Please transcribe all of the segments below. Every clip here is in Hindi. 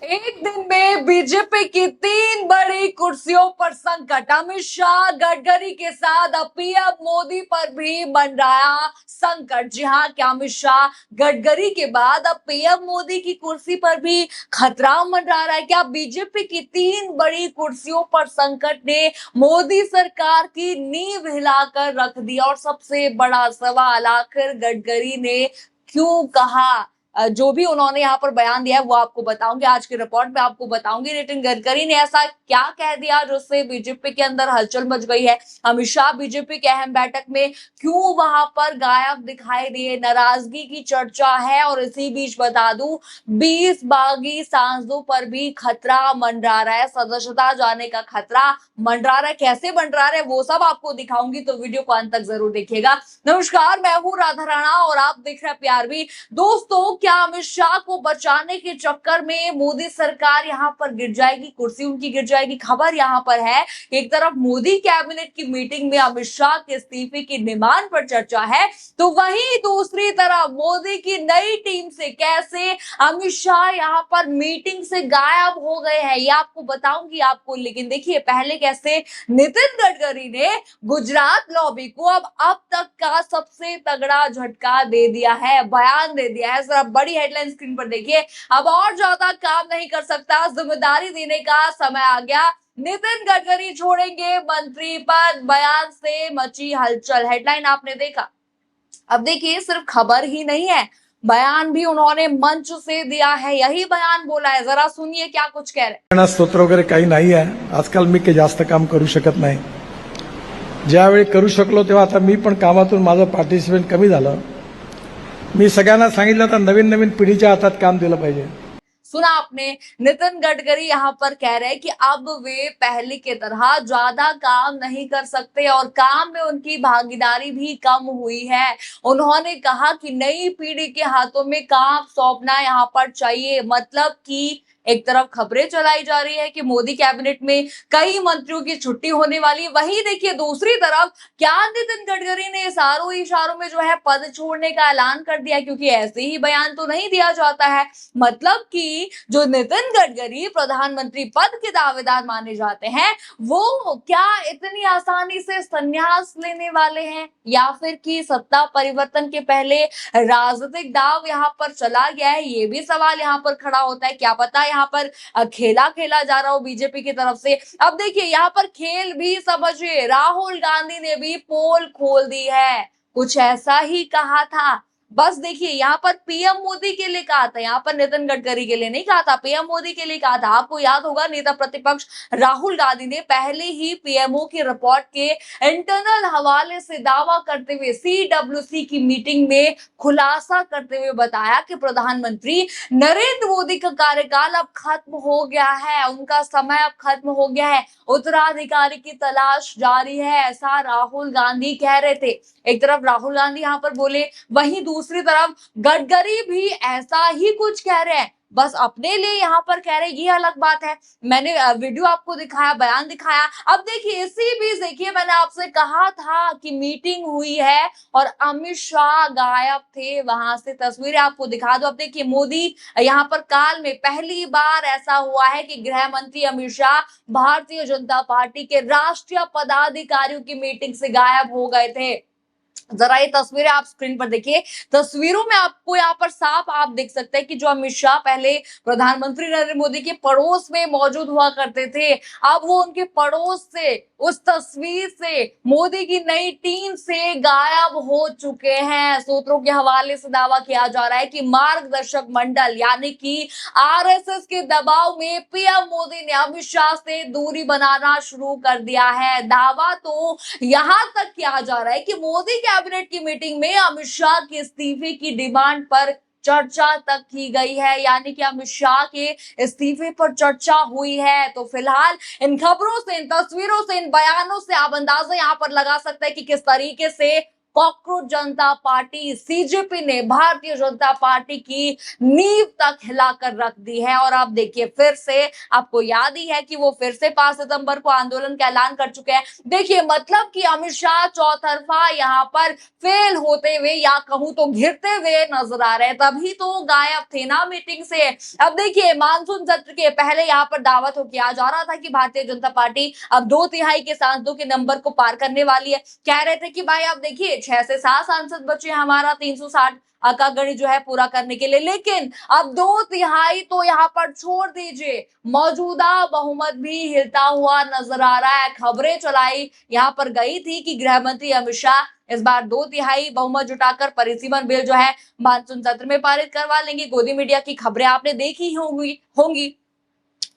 एक दिन में बीजेपी की 3 बड़ी कुर्सियों पर संकट। अमित शाह गडकरी के साथ अब पीएम मोदी पर भी मंडराया संकट। जी हां, क्या अमित शाह गडकरी के बाद अब पीएम मोदी की कुर्सी पर भी खतरा मंडरा रहा है? क्या बीजेपी की 3 बड़ी कुर्सियों पर संकट ने मोदी सरकार की नींव हिलाकर रख दी? और सबसे बड़ा सवाल, आखिर गडकरी ने क्यों कहा? जो भी उन्होंने यहाँ पर बयान दिया है वो आपको बताऊंगी आज की रिपोर्ट में, आपको बताऊंगी नितिन गडकरी ने ऐसा क्या कह दिया जिससे बीजेपी के अंदर हलचल मच गई है। अमित शाह बीजेपी के अहम बैठक में क्यों वहां पर गायब दिखाई दिए, नाराजगी की चर्चा है। और इसी बीच बता दूं, 20 बागी सांसदों पर भी खतरा मंडरा रहा है, सदस्यता जाने का खतरा मंडरा रहा है। कैसे मंडरा रहा है वो सब आपको दिखाऊंगी, तो वीडियो को अंत तक जरूर देखिएगा। नमस्कार, मैं हूं राधा राणा और आप देख रहे हैं PRB। दोस्तों, क्या अमित शाह को बचाने के चक्कर में मोदी सरकार यहां पर गिर जाएगी, कुर्सी उनकी गिर जाएगी? खबर यहां पर है, एक तरफ मोदी कैबिनेट की मीटिंग में अमित शाह के इस्तीफे की डिमांड पर चर्चा है, तो वहीं दूसरी तरफ मोदी की नई टीम से कैसे अमित शाह यहां पर मीटिंग से गायब हो गए हैं, ये आपको बताऊंगी आपको। लेकिन देखिए, पहले कैसे नितिन गडकरी ने गुजरात लॉबी को अब तक का सबसे तगड़ा झटका दे दिया है, बयान दे दिया है। जरा बड़ी हेडलाइन स्क्रीन पर देखिए, अब और ज्यादा काम नहीं कर सकता, जिम्मेदारी देने का समय आ गया, नितिन गडकरी छोड़ेंगे मंत्री पद, बयान से मची हलचल। हेडलाइन आपने देखा। अब देखिए, सिर्फ खबर ही नहीं है, बयान भी उन्होंने मंच से दिया है, यही बयान बोला है। जरा सुनिए क्या कुछ कह रहे हैं। स्तोत्र वगैरे काही नाही आहे आजकाल, मी काही जास्त काम करू शकत नाही। ज्यावेळी करू शकलो तेव्हा आता मी पण कामातून माझं पार्टिसिपेट कमी झालं। मी सगळ्यांना सांगितलं तर नवीन नवीन पिढीच्या हातात काम दिलं पाहिजे। सुना आपने, नितिन गडकरी यहाँ पर कह रहे हैं कि अब वे पहले की तरह ज्यादा काम नहीं कर सकते और काम में उनकी भागीदारी भी कम हुई है। उन्होंने कहा कि नई पीढ़ी के हाथों में काम सौंपना यहाँ पर चाहिए। मतलब कि एक तरफ खबरें चलाई जा रही है कि मोदी कैबिनेट में कई मंत्रियों की छुट्टी होने वाली, वहीं देखिए दूसरी तरफ क्या नितिन गडकरी ने इशारों में जो है पद छोड़ने का ऐलान कर दिया, क्योंकि ऐसे ही बयान तो नहीं दिया जाता है। मतलब कि जो नितिन गडकरी प्रधानमंत्री पद के दावेदार माने जाते हैं, वो क्या इतनी आसानी से संन्यास लेने वाले हैं, या फिर कि सत्ता परिवर्तन के पहले राजनीतिक दाव यहाँ पर चला गया है? ये भी सवाल यहाँ पर खड़ा होता है। क्या पता यहाँ पर खेला खेला जा रहा हो बीजेपी की तरफ से। अब देखिए, यहाँ पर खेल भी समझिए, राहुल गांधी ने भी पोल खोल दी है, कुछ ऐसा ही कहा था। बस देखिए, यहाँ पर पीएम मोदी के लिए कहा था, यहाँ पर नितिन गडकरी के लिए नहीं कहा था, पीएम मोदी के लिए कहा था। आपको याद होगा, नेता प्रतिपक्ष राहुल गांधी ने पहले ही पीएमओ की रिपोर्ट के इंटरनल हवाले से दावा करते हुए CWC की मीटिंग में खुलासा करते हुए बताया कि प्रधानमंत्री नरेंद्र मोदी का कार्यकाल अब खत्म हो गया है, उनका समय अब खत्म हो गया है, उत्तराधिकारी की तलाश जारी है, ऐसा राहुल गांधी कह रहे थे। एक तरफ राहुल गांधी यहाँ पर बोले, वहीं दूसरी तरफ गडकरी भी ऐसा ही कुछ कह रहे हैं, बस अपने लिए यहाँ पर कह रहे हैं, ये अलग बात है। मैंने वीडियो आपको दिखाया, बयान दिखाया। अब देखिए, इसी बीच देखिए, मैंने आपसे कहा था कि मीटिंग हुई है और अमित शाह गायब थे, वहां से तस्वीरें आपको दिखा दो। अब देखिए, मोदी यहाँ पर काल में पहली बार ऐसा हुआ है कि गृह मंत्री अमित शाह भारतीय जनता पार्टी के राष्ट्रीय पदाधिकारियों की मीटिंग से गायब हो गए थे। जरा ये तस्वीरें आप स्क्रीन पर देखिए, तस्वीरों में आपको यहाँ पर साफ आप देख सकते हैं कि जो अमित शाह पहले प्रधानमंत्री नरेंद्र मोदी के पड़ोस में मौजूद हुआ करते थे, अब वो उनके पड़ोस से, उस तस्वीर से, मोदी की नई टीम से गायब हो चुके हैं। सूत्रों के हवाले से दावा किया जा रहा है कि मार्गदर्शक मंडल यानी कि RSS के दबाव में पीएम मोदी ने अमित शाह से दूरी बनाना शुरू कर दिया है। दावा तो यहां तक किया जा रहा है कि मोदी कैबिनेट की मीटिंग में अमित शाह के इस्तीफे की डिमांड पर चर्चा तक की गई है, यानी कि अमित शाह के इस्तीफे पर चर्चा हुई है। तो फिलहाल इन खबरों से, इन तस्वीरों से, इन बयानों से आप अंदाजा यहां पर लगा सकते हैं कि किस तरीके से कॉकरोच जनता पार्टी सीजेपी ने भारतीय जनता पार्टी की नींव तक हिलाकर रख दी है। और आप देखिए फिर से, आपको याद ही है कि वो फिर से 5 सितंबर को आंदोलन का ऐलान कर चुके हैं। देखिए मतलब कि अमित शाह चौतरफा यहाँ पर फेल होते हुए या कहूं तो घिरते हुए नजर आ रहे हैं, तभी तो गायब थे ना मीटिंग से। अब देखिए मानसून सत्र के पहले यहाँ पर दावा तो किया जा रहा था कि भारतीय जनता पार्टी अब 2/3 के सांसदों के नंबर को पार करने वाली है। कह रहे थे कि भाई आप देखिए 6 से 7 सांसद बचे हमारा 360 का गणित जो है पूरा करने के लिए, लेकिन अब 2/3 तो यहाँ पर छोड़ दीजिए, मौजूदा बहुमत भी हिलता हुआ नजर आ रहा है। खबरें चलाई यहाँ पर गई थी कि गृह मंत्री अमित शाह इस बार 2/3 बहुमत जुटाकर परिसीमन बिल जो है मानसून सत्र में पारित करवा लेंगे। गोदी मीडिया की खबरें आपने देखी होंगी।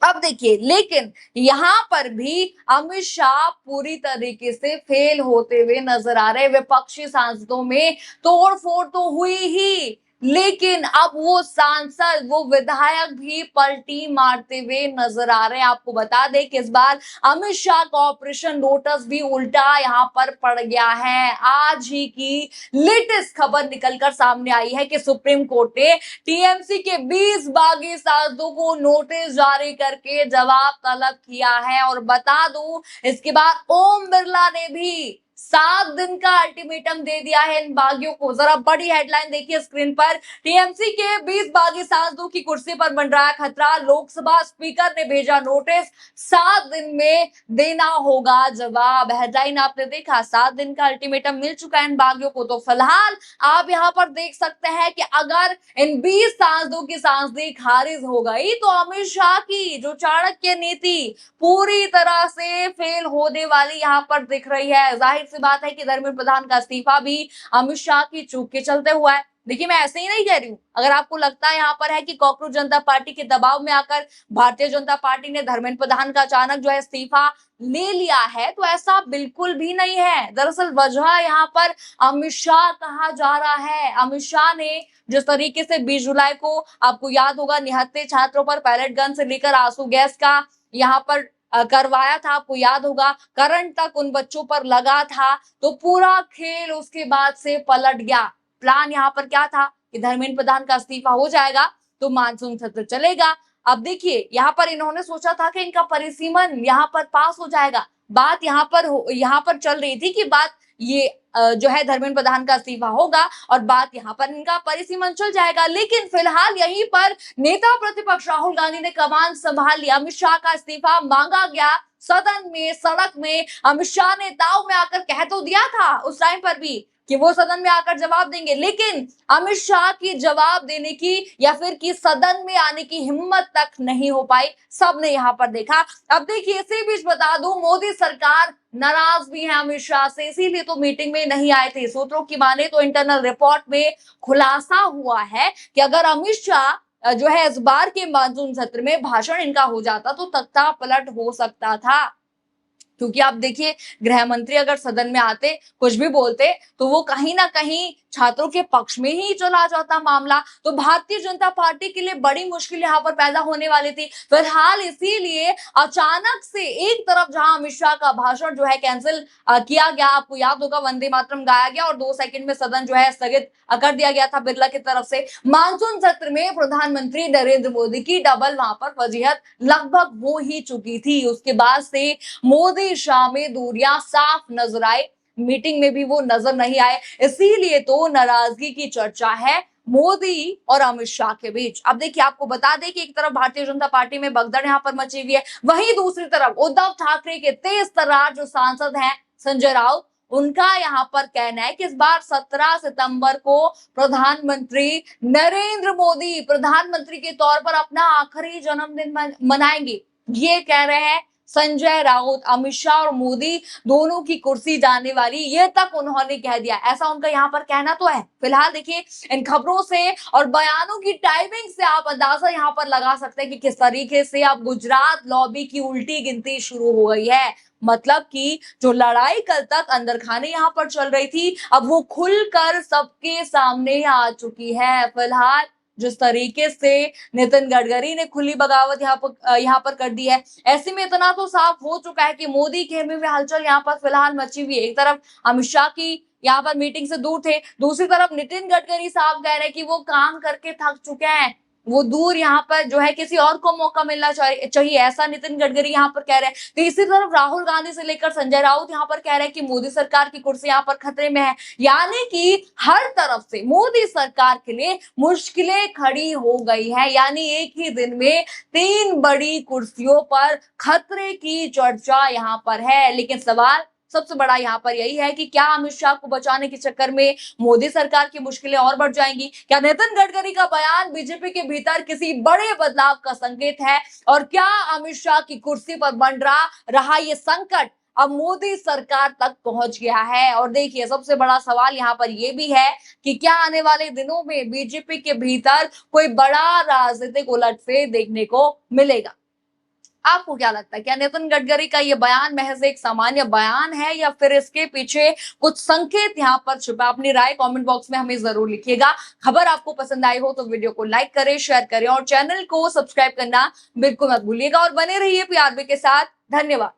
अब देखिए लेकिन यहां पर भी अमित शाह पूरी तरीके से फेल होते हुए नजर आ रहे। विपक्षी सांसदों में तोड़फोड़ तो हुई ही, लेकिन अब वो सांसद, वो विधायक भी पलटी मारते हुए नजर आ रहे हैं। आपको बता दें कि इस बार अमित शाह का ऑपरेशन लोटस भी उल्टा यहां पर पड़ गया है। आज ही की लेटेस्ट खबर निकलकर सामने आई है कि सुप्रीम कोर्ट ने टीएमसी के 20 बागी सांसदों को नोटिस जारी करके जवाब तलब किया है। और बता दूं इसके बाद ओम बिरला ने भी 7 दिन का अल्टीमेटम दे दिया है इन बागियों को। जरा बड़ी हेडलाइन देखिए स्क्रीन पर, टीएमसी के 20 बागी सांसदों की कुर्सी पर बन रहा है खतरा, लोकसभा स्पीकर ने भेजा नोटिस, 7 दिन में देना होगा जवाब। हेडलाइन आपने देखा, 7 दिन का अल्टीमेटम मिल चुका है इन बागियों को। तो फिलहाल आप यहाँ पर देख सकते हैं कि अगर इन 20 सांसदों की सांसदी खारिज हो गई तो अमित शाह की जो चाणक्य नीति पूरी तरह से फेल होने वाली यहाँ पर दिख रही है। जाहिर सी बात है कि धर्मेंद्र प्रधान का इस्तीफा भी अमित शाह की चूक के चलते हुआ है। देखिए मैं ऐसे ही नहीं कह रही हूं, अगर आपको लगता है यहाँ पर है कि कॉकरोच जनता पार्टी के दबाव में आकर भारतीय जनता पार्टी ने धर्मेंद्र प्रधान का अचानक जो है इस्तीफा ले लिया है, तो ऐसा बिल्कुल भी नहीं है। दरअसल वजह यहाँ पर अमित शाह कहा जा रहा है। अमित शाह ने जिस तरीके से 20 जुलाई को, आपको याद होगा, निहत्थे छात्रों पर पैलेट गन से लेकर आंसू गैस का यहाँ पर करवाया था, आपको याद होगा, करंट तक उन बच्चों पर लगा था, तो पूरा खेल उसके बाद से पलट गया। प्लान यहाँ पर क्या था कि धर्मेंद्र प्रधान का इस्तीफा हो जाएगा तो मानसून सत्र चलेगा। अब देखिए यहाँ पर इन्होंने सोचा था कि इनका परिसीमन यहाँ पर पास हो जाएगा। बात यहाँ पर चल रही थी कि बात ये जो है धर्मेंद्र प्रधान का इस्तीफा होगा और बात यहाँ पर इनका परिसीमन चल जाएगा। लेकिन फिलहाल यहीं पर नेता प्रतिपक्ष राहुल गांधी ने कमान संभाल लिया। अमित शाह का इस्तीफा मांगा गया सदन में, सड़क में। अमित शाह ने दाव में आकर कह तो दिया था उस टाइम पर भी कि वो सदन में आकर जवाब देंगे, लेकिन अमित शाह की जवाब देने की या फिर की सदन में आने की हिम्मत तक नहीं हो पाई। सबने यहाँ पर देखा। अब देखिए इसी बीच बता दूं, मोदी सरकार नाराज भी है अमित शाह से, इसीलिए तो मीटिंग में नहीं आए थे। सूत्रों की माने तो इंटरनल रिपोर्ट में खुलासा हुआ है कि अगर अमित शाह जो है इस बार के मानसून सत्र में भाषण इनका हो जाता तो तख्ता पलट हो सकता था। क्योंकि आप देखिए गृह मंत्री अगर सदन में आते, कुछ भी बोलते, तो वो कहीं ना कहीं छात्रों के पक्ष में ही चला जाता मामला। तो भारतीय जनता पार्टी के लिए बड़ी मुश्किल यहाँ पर पैदा होने वाली थी। फिलहाल इसीलिए अचानक से एक तरफ जहां अमित शाह का भाषण जो है कैंसिल किया गया, आपको याद होगा वंदे मातरम गाया गया और 2 सेकंड में सदन जो है स्थगित कर दिया गया था बिरला की तरफ से। मानसून सत्र में प्रधानमंत्री नरेंद्र मोदी की डबल वहां पर वजीहत लगभग हो ही चुकी थी। उसके बाद से मोदी शाह में दूरियां साफ नजर आई, मीटिंग में भी वो नजर नहीं आए। इसीलिए तो नाराजगी की चर्चा है मोदी और अमित शाह के बीच। अब देखिए आपको बता दें कि एक तरफ भारतीय जनता पार्टी में भगदड़ यहाँ पर मची हुई है, वहीं दूसरी तरफ उद्धव ठाकरे के तेज तर्रार जो सांसद हैं संजय राउत, उनका यहाँ पर कहना है कि इस बार 17 सितंबर को प्रधानमंत्री नरेंद्र मोदी प्रधानमंत्री के तौर पर अपना आखिरी जन्मदिन मनाएंगे। ये कह रहे हैं संजय राउत। अमित शाह और मोदी दोनों की कुर्सी जाने वाली, ये तक उन्होंने कह दिया, ऐसा उनका यहाँ पर कहना तो है। फिलहाल देखिए इन खबरों से और बयानों की टाइमिंग से आप अंदाजा यहाँ पर लगा सकते हैं कि किस तरीके से अब गुजरात लॉबी की उल्टी गिनती शुरू हो गई है। मतलब कि जो लड़ाई कल तक अंदर खाने यहाँ पर चल रही थी, अब वो खुलकर सबके सामने आ चुकी है। फिलहाल जिस तरीके से नितिन गडकरी ने खुली बगावत यहाँ पर कर दी है, ऐसे में इतना तो साफ हो चुका है कि मोदी खेमे में हलचल यहाँ पर फिलहाल मची हुई है। एक तरफ अमित शाह की यहाँ पर मीटिंग से दूर थे, दूसरी तरफ नितिन गडकरी साहब कह रहे हैं कि वो काम करके थक चुके हैं, वो दूर यहाँ पर जो है किसी और को मौका मिलना चाहिए, ऐसा नितिन गडकरी यहाँ पर कह रहे हैं। तीसरी तरफ राहुल गांधी से लेकर संजय राउत यहाँ पर कह रहे हैं कि मोदी सरकार की कुर्सी यहाँ पर खतरे में है, यानी कि हर तरफ से मोदी सरकार के लिए मुश्किलें खड़ी हो गई है। यानी एक ही दिन में 3 बड़ी कुर्सियों पर खतरे की चर्चा यहाँ पर है। लेकिन सवाल सबसे बड़ा यहाँ पर यही है कि क्या अमित शाह को बचाने के चक्कर में मोदी सरकार की मुश्किलें और बढ़ जाएंगी? क्या नितिन गडकरी का बयान बीजेपी के भीतर किसी बड़े बदलाव का संकेत है? और क्या अमित शाह की कुर्सी पर बन रहा ये संकट अब मोदी सरकार तक पहुंच गया है? और देखिए, सबसे बड़ा सवाल यहाँ पर यह भी है कि क्या आने वाले दिनों में बीजेपी के भीतर कोई बड़ा राजनीतिक उलटफेर देखने को मिलेगा? आपको क्या लगता है, क्या नितिन गडकरी का ये बयान महज एक सामान्य बयान है या फिर इसके पीछे कुछ संकेत यहाँ पर छुपा? अपनी राय कमेंट बॉक्स में हमें जरूर लिखिएगा। खबर आपको पसंद आई हो तो वीडियो को लाइक करें, शेयर करें और चैनल को सब्सक्राइब करना बिल्कुल मत भूलिएगा और बने रहिए पीआरबी के साथ। धन्यवाद।